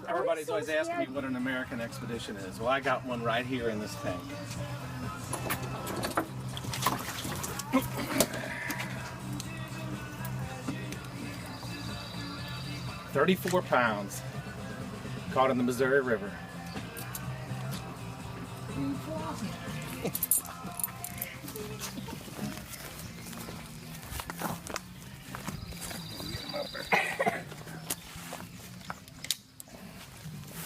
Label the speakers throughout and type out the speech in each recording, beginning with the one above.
Speaker 1: Everybody's always asking me what an American expedition is. Well, I got one right here in this tank. $34 pounds caught in the Missouri River.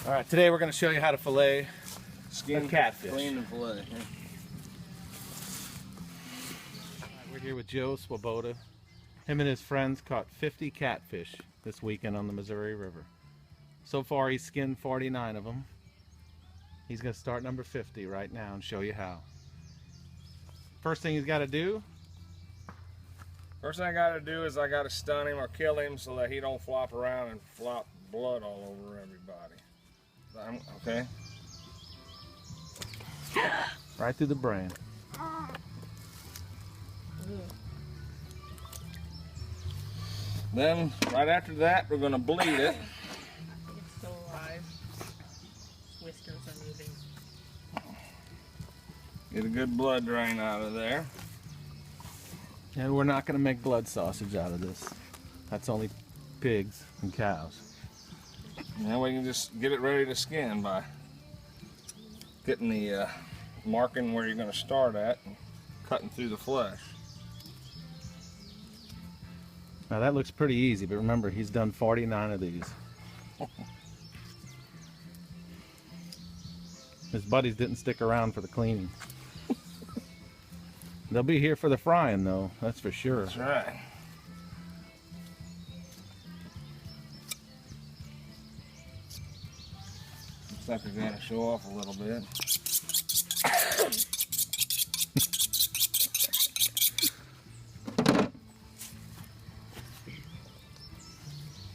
Speaker 1: All right, today we're going to show you how to fillet
Speaker 2: skin
Speaker 1: catfish.
Speaker 2: Clean and fillet. Yeah.
Speaker 1: We're here with Joe Swoboda. Him and his friends caught 50 catfish this weekend on the Missouri River. So far he's skinned 49 of them. He's going to start number 50 right now and show you how. First thing he's got to do.
Speaker 2: First thing I got to do is I got to stun him or kill him so that he don't flop around and flop blood all over everybody. Okay.
Speaker 1: Right through the brain.
Speaker 2: Then, right after that, we're going to bleed it.
Speaker 3: It's still alive. Whiskers are moving.
Speaker 2: Get a good blood drain out of there.
Speaker 1: And we're not going to make blood sausage out of this. That's only pigs and cows.
Speaker 2: Now we can just get it ready to skin by getting the marking where you're going to start at and cutting through the flesh.
Speaker 1: Now that looks pretty easy, but remember he's done 49 of these. His buddies didn't stick around for the cleaning. They'll be here for the frying though, that's for sure.
Speaker 2: That's right. Looks like we got to show off a little bit.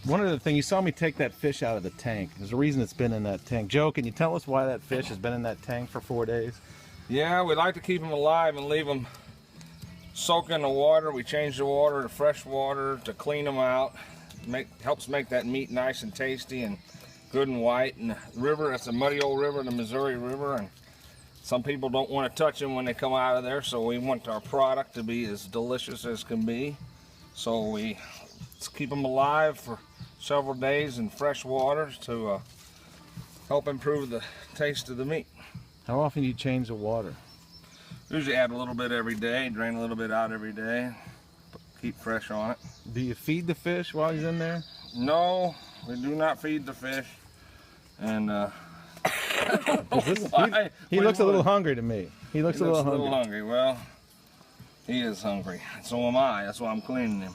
Speaker 1: One of the things, you saw me take that fish out of the tank. There's a reason it's been in that tank. Joe, can you tell us why that fish has been in that tank for 4 days?
Speaker 2: Yeah, we like to keep them alive and leave them soak in the water. We change the water to fresh water to clean them out. Helps make that meat nice and tasty and good and white. And the river, it's a muddy old river, the Missouri River, and some people don't want to touch them when they come out of there, so we want our product to be as delicious as can be. So we keep them alive for several days in fresh water to help improve the taste of the meat.
Speaker 1: How often do you change the water?
Speaker 2: Usually add a little bit every day, drain a little bit out every day, keep fresh on it.
Speaker 1: Do you feed the fish while he's in there?
Speaker 2: No, we do not feed the fish. And
Speaker 1: he looks a little hungry to me. He looks a little
Speaker 2: hungry. Well, he is hungry. So am I. That's why I'm cleaning him.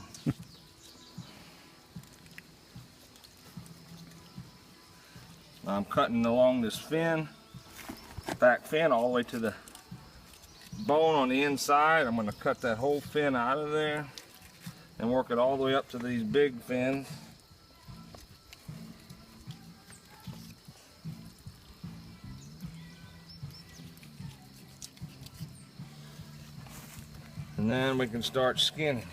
Speaker 2: I'm cutting along this fin, back fin, all the way to the bone on the inside. I'm going to cut that whole fin out of there and work it all the way up to these big fins. And then we can start skinning.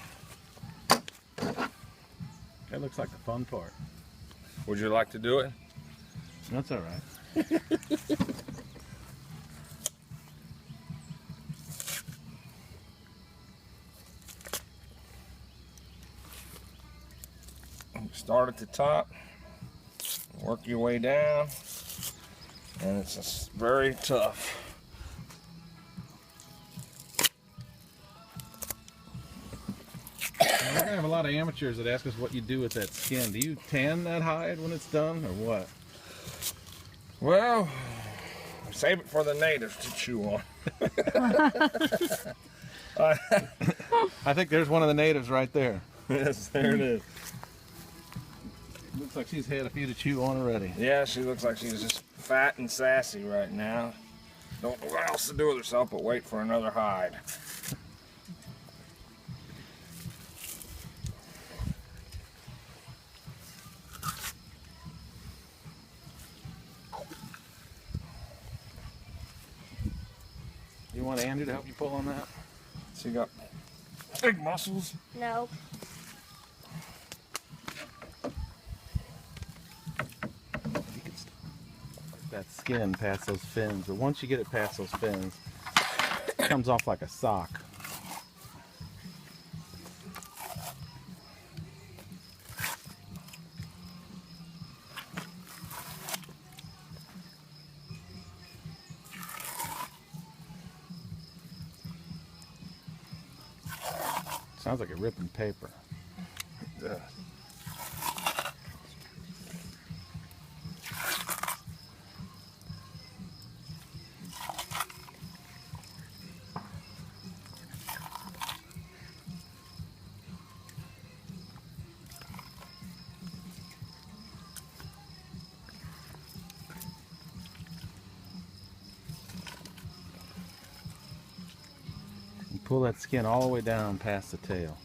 Speaker 1: That looks like the fun part.
Speaker 2: Would you like to do it?
Speaker 1: That's all right.
Speaker 2: Start at the top, work your way down, and it's just very tough.
Speaker 1: We're gonna have a lot of amateurs that ask us what you do with that skin. Do you tan that hide when it's done, or what?
Speaker 2: Well, save it for the natives to chew on.
Speaker 1: I think there's one of the natives right there.
Speaker 2: Yes, there it is.
Speaker 1: Looks like she's had a few to chew on already.
Speaker 2: Yeah, she looks like she's just fat and sassy right now. Don't know what else to do with herself but wait for another hide.
Speaker 1: You want Andrew to help you pull on that?
Speaker 2: She got big muscles.
Speaker 4: No.
Speaker 1: You can that skin past those fins. But once you get it past those fins, it comes off like a sock. Sounds like a ripping paper.
Speaker 2: Yeah.
Speaker 1: You pull that skin all the way down past the tail.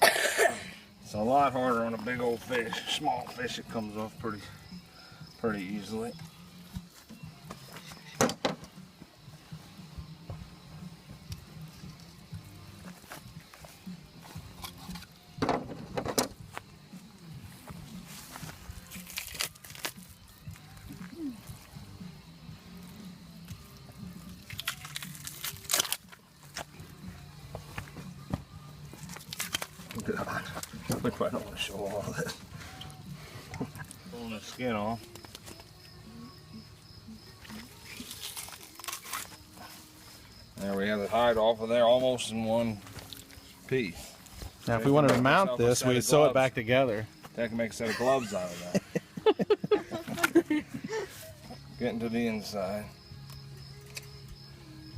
Speaker 2: It's a lot harder on a big old fish. Small fish, it comes off pretty easily. God, I don't want to show all this. Pulling the skin off. There we have the hide off of there, almost in one piece.
Speaker 1: Now, if we wanted to mount this, we'd sew it back together.
Speaker 2: That can make a set of gloves out of that. Getting to the inside.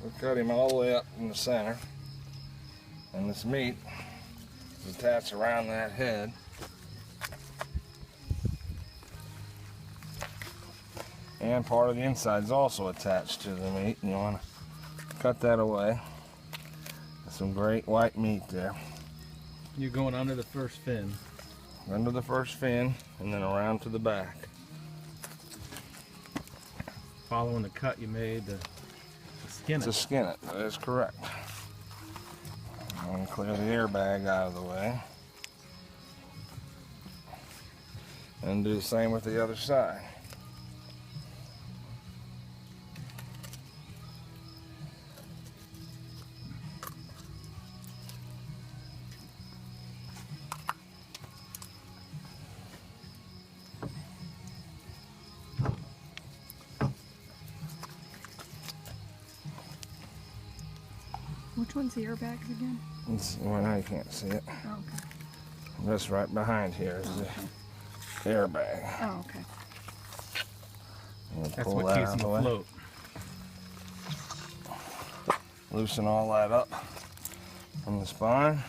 Speaker 2: We cut him all the way up in the center, and this meat is attached around that head. And part of the inside is also attached to the meat, and you want to cut that away. Some great white meat there.
Speaker 1: You're going under the first fin.
Speaker 2: Under the first fin, and then around to the back.
Speaker 1: Following the cut you made to skin
Speaker 2: To
Speaker 1: it.
Speaker 2: skin it, that is correct. And clear the airbag out of the way. And do the same with the other side.
Speaker 4: Which one's the airbags again?
Speaker 2: Well, now you can't see it.
Speaker 4: Oh, okay.
Speaker 2: That's right behind here is the airbag.
Speaker 4: Oh, okay.
Speaker 2: We'll
Speaker 1: That's
Speaker 2: pull
Speaker 1: what
Speaker 2: that
Speaker 1: keeps
Speaker 2: out
Speaker 1: them
Speaker 2: of the way.
Speaker 1: afloat.
Speaker 2: Loosen all that up from the spine.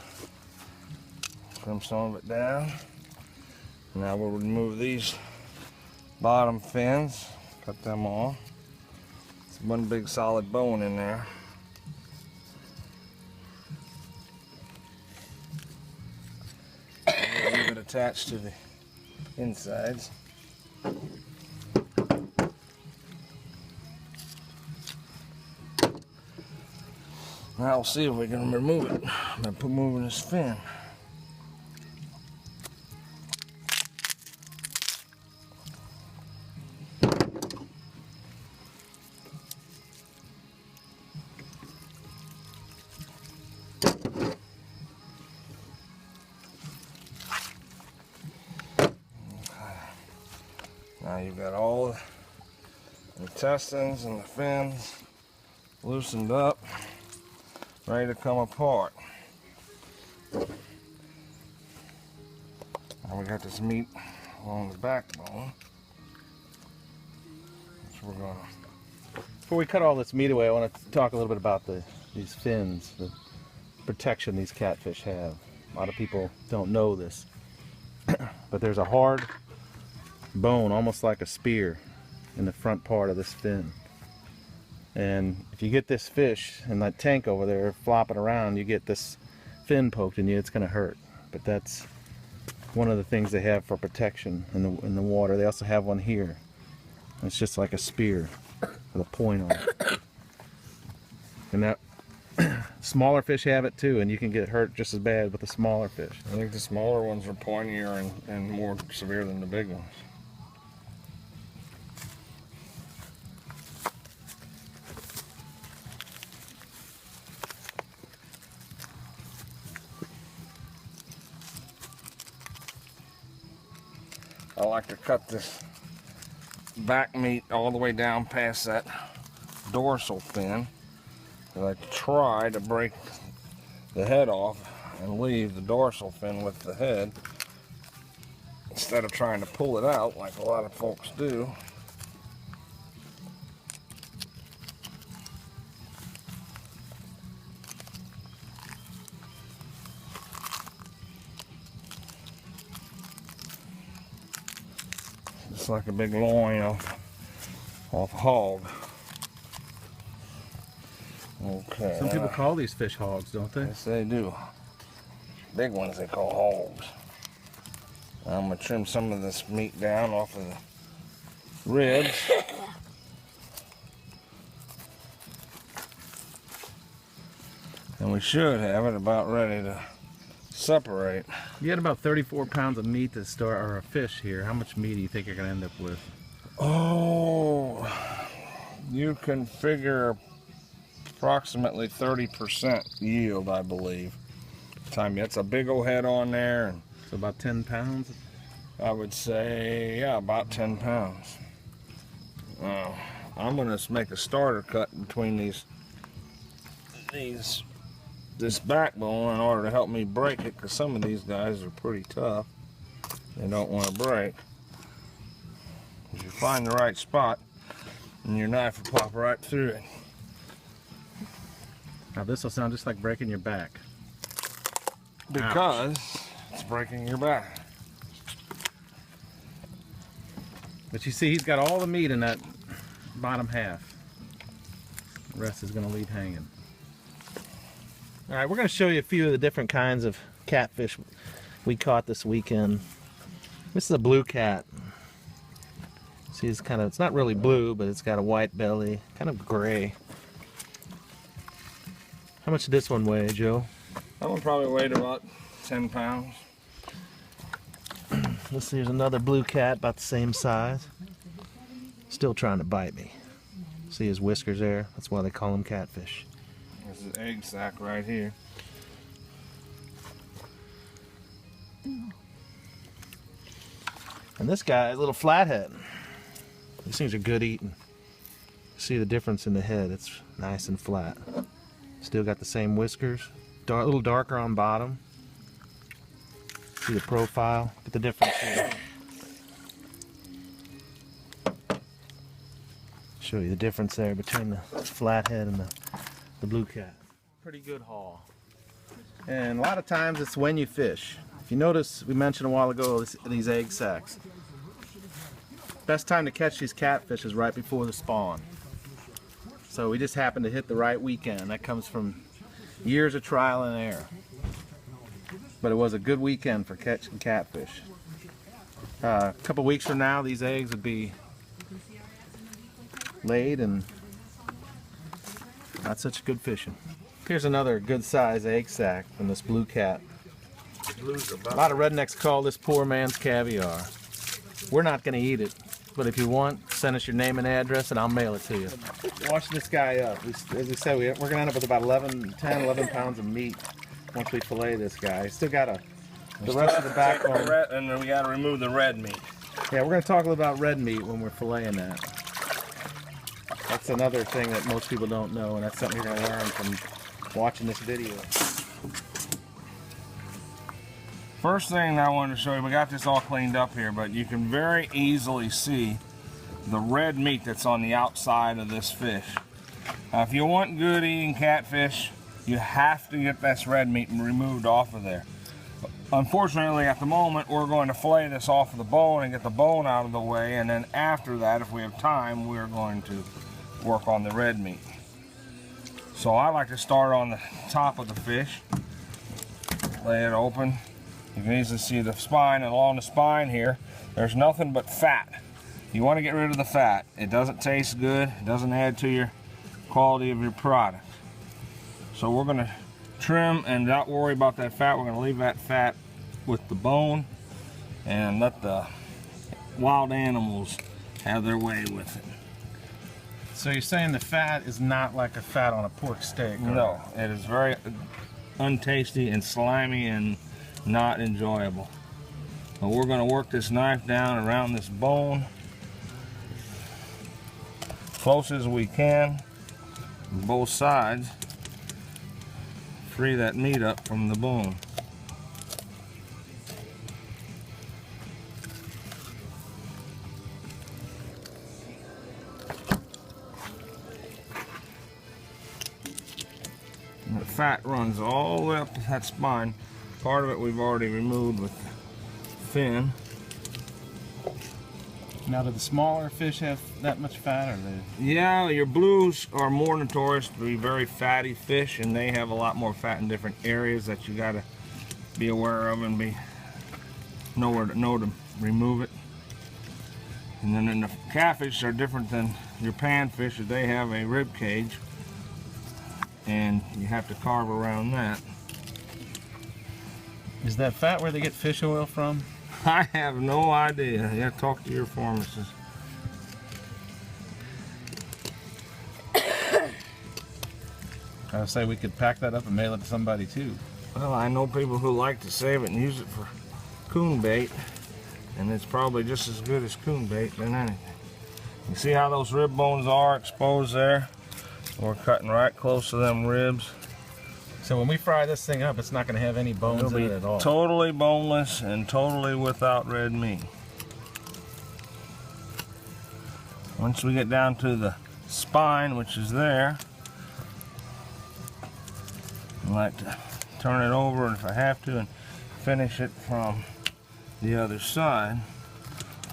Speaker 2: Trim some of it down. Now we'll remove these bottom fins. Cut them off. It's one big solid bone in there. We'll leave it attached to the insides. Now we'll see if we can remove it by moving this fin. Now you've got all the intestines and the fins loosened up, ready to come apart. And we got this meat along the backbone, which we're gonna.
Speaker 1: Before we cut all this meat away, I want to talk a little bit about these fins, the protection these catfish have. A lot of people don't know this, but there's a hard bone, almost like a spear, in the front part of this fin. And if you get this fish in that tank over there flopping around, you get this fin poked in you, it's going to hurt. But that's one of the things they have for protection in the water. They also have one here. It's just like a spear with a point on it. And that smaller fish have it too, and you can get hurt just as bad with the smaller fish.
Speaker 2: I think the smaller ones are pointier and more severe than the big ones. I like to cut this back meat all the way down past that dorsal fin. And I try to break the head off and leave the dorsal fin with the head instead of trying to pull it out like a lot of folks do. It's like a big loin off a hog. Okay.
Speaker 1: Some people call these fish hogs, don't they?
Speaker 2: Yes, they do. Big ones they call hogs. I'm going to trim some of this meat down off of the ribs. And we should have it about ready to separate.
Speaker 1: You had about 34 pounds of meat to start, or a fish here. How much meat do you think you're going to end up with?
Speaker 2: Oh, you can figure approximately 30% yield, I believe. That's a big old head on there. And
Speaker 1: So about 10 pounds?
Speaker 2: I would say, yeah, about 10 pounds. I'm going to make a starter cut between this backbone in order to help me break it, because some of these guys are pretty tough. They don't want to break. If you find the right spot, and your knife will pop right through it.
Speaker 1: Now this will sound just like breaking your back.
Speaker 2: Because it's breaking your back.
Speaker 1: But you see, he's got all the meat in that bottom half. The rest is going to leave hanging. All right, we're going to show you a few of the different kinds of catfish we caught this weekend. This is a blue cat. See, it's not really blue, but it's got a white belly, kind of gray. How much did this one weigh, Joe?
Speaker 2: That one probably weighed about 10 pounds.
Speaker 1: Here's another blue cat about the same size. Still trying to bite me. See his whiskers there? That's why they call him catfish.
Speaker 2: There's an egg sac right here.
Speaker 1: And this guy, a little flathead. These things are good eating. See the difference in the head? It's nice and flat. Still got the same whiskers. A little darker on bottom. See the profile? Get the difference here. Show you the difference there between the flathead and the blue cat. Pretty good haul. And a lot of times it's when you fish. If you notice, we mentioned a while ago these egg sacs. Best time to catch these catfish is right before the spawn. So we just happened to hit the right weekend. That comes from years of trial and error. But it was a good weekend for catching catfish. A couple weeks from now, these eggs would be laid and not such good fishing. Here's another good size egg sac from this blue cat. A lot of rednecks call this poor man's caviar. We're not going to eat it, but if you want, send us your name and address and I'll mail it to you. Watch this guy up. As we said, we're going to end up with about 11 pounds of meat once we fillet this guy. He's still got the rest of the backbone.
Speaker 2: And then we got to remove the red meat.
Speaker 1: Yeah, we're going to talk a little about red meat when we're filleting that. That's another thing that most people don't know, and that's something you're going to learn from watching this video.
Speaker 2: First thing I wanted to show you, we got this all cleaned up here, but you can very easily see the red meat that's on the outside of this fish. Now, if you want good eating catfish, you have to get this red meat removed off of there. Unfortunately, at the moment, we're going to fillet this off of the bone and get the bone out of the way, and then after that, if we have time, we're going to work on the red meat. So I like to start on the top of the fish, lay it open. You can easily see the spine, and along the spine here, there's nothing but fat. You want to get rid of the fat. It doesn't taste good. It doesn't add to your quality of your product. So we're going to trim and not worry about that fat. We're going to leave that fat with the bone and let the wild animals have their way with it.
Speaker 1: So you're saying the fat is not like a fat on a pork steak? Or...
Speaker 2: No, it is very untasty and slimy and not enjoyable. But we're going to work this knife down around this bone close as we can on both sides. Free that meat up from the bone. And the fat runs all the way up to that spine. Part of it we've already removed with the fin.
Speaker 1: Now, do the smaller fish have that much fat, or they?
Speaker 2: Yeah, your blues are more notorious to be very fatty fish, and they have a lot more fat in different areas that you gotta be aware of and know to remove it. And then the catfish are different than your panfish. They have a rib cage, and you have to carve around that.
Speaker 1: Is that fat where they get fish oil from?
Speaker 2: I have no idea. You have to talk to your pharmacist.
Speaker 1: I would say we could pack that up and mail it to somebody too.
Speaker 2: Well, I know people who like to save it and use it for coon bait, and it's probably just as good as coon bait than anything. You see how those rib bones are exposed there? We're cutting right close to them ribs.
Speaker 1: So when we fry this thing up, it's not going to have any bones
Speaker 2: It'll
Speaker 1: in
Speaker 2: be
Speaker 1: it at all.
Speaker 2: totally boneless and totally without red meat. Once we get down to the spine, which is there, I like to turn it over if I have to and finish it from the other side.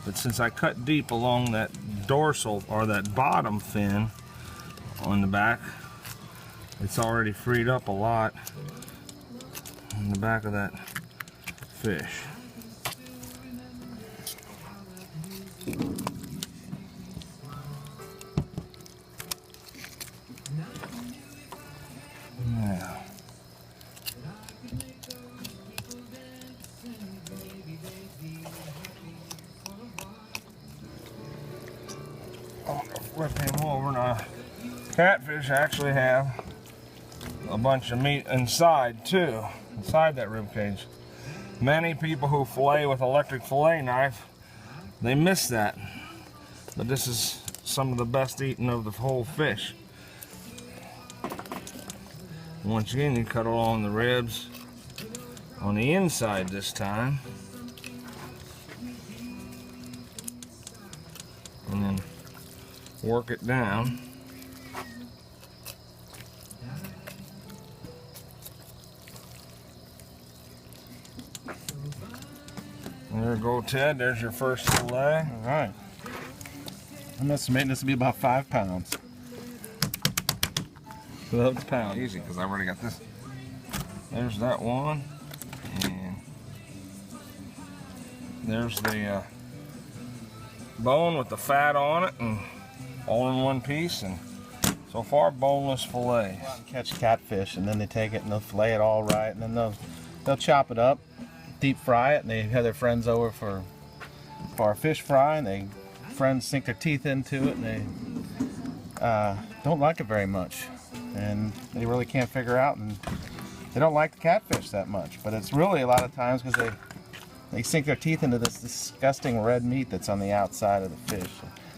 Speaker 2: But since I cut deep along that dorsal or that bottom fin on the back, it's already freed up a lot in the back of that fish. Now, I'm gonna flip him over now. Catfish actually have a bunch of meat inside too, inside that rib cage. Many people who fillet with electric fillet knife, they miss that. But this is some of the best eating of the whole fish. Once again, you cut along the ribs on the inside this time. And then work it down. There you go, Ted. There's your first fillet.
Speaker 1: All right. I'm estimating this to be about 5 pounds. 12 pounds.
Speaker 2: Easy, because I've already got this. There's that one. And there's the bone with the fat on it, and all in one piece. And so far, boneless fillet.
Speaker 1: Go out and catch catfish, and then they take it and they'll fillet it all right, and then they'll chop it up, deep fry it, and they have their friends over for a fish fry, and friends sink their teeth into it, and they don't like it very much, and they really can't figure out, and they don't like the catfish that much. But it's really a lot of times because they sink their teeth into this disgusting red meat that's on the outside of the fish.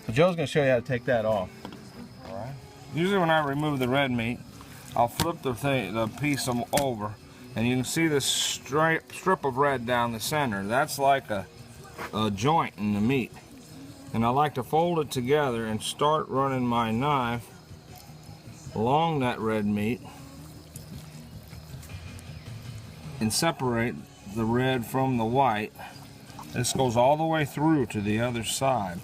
Speaker 1: So Joe's going to show you how to take that off.
Speaker 2: All right. Usually when I remove the red meat, I'll flip the piece over, and you can see this strip of red down the center. That's like a joint in the meat. And I like to fold it together and start running my knife along that red meat and separate the red from the white. This goes all the way through to the other side.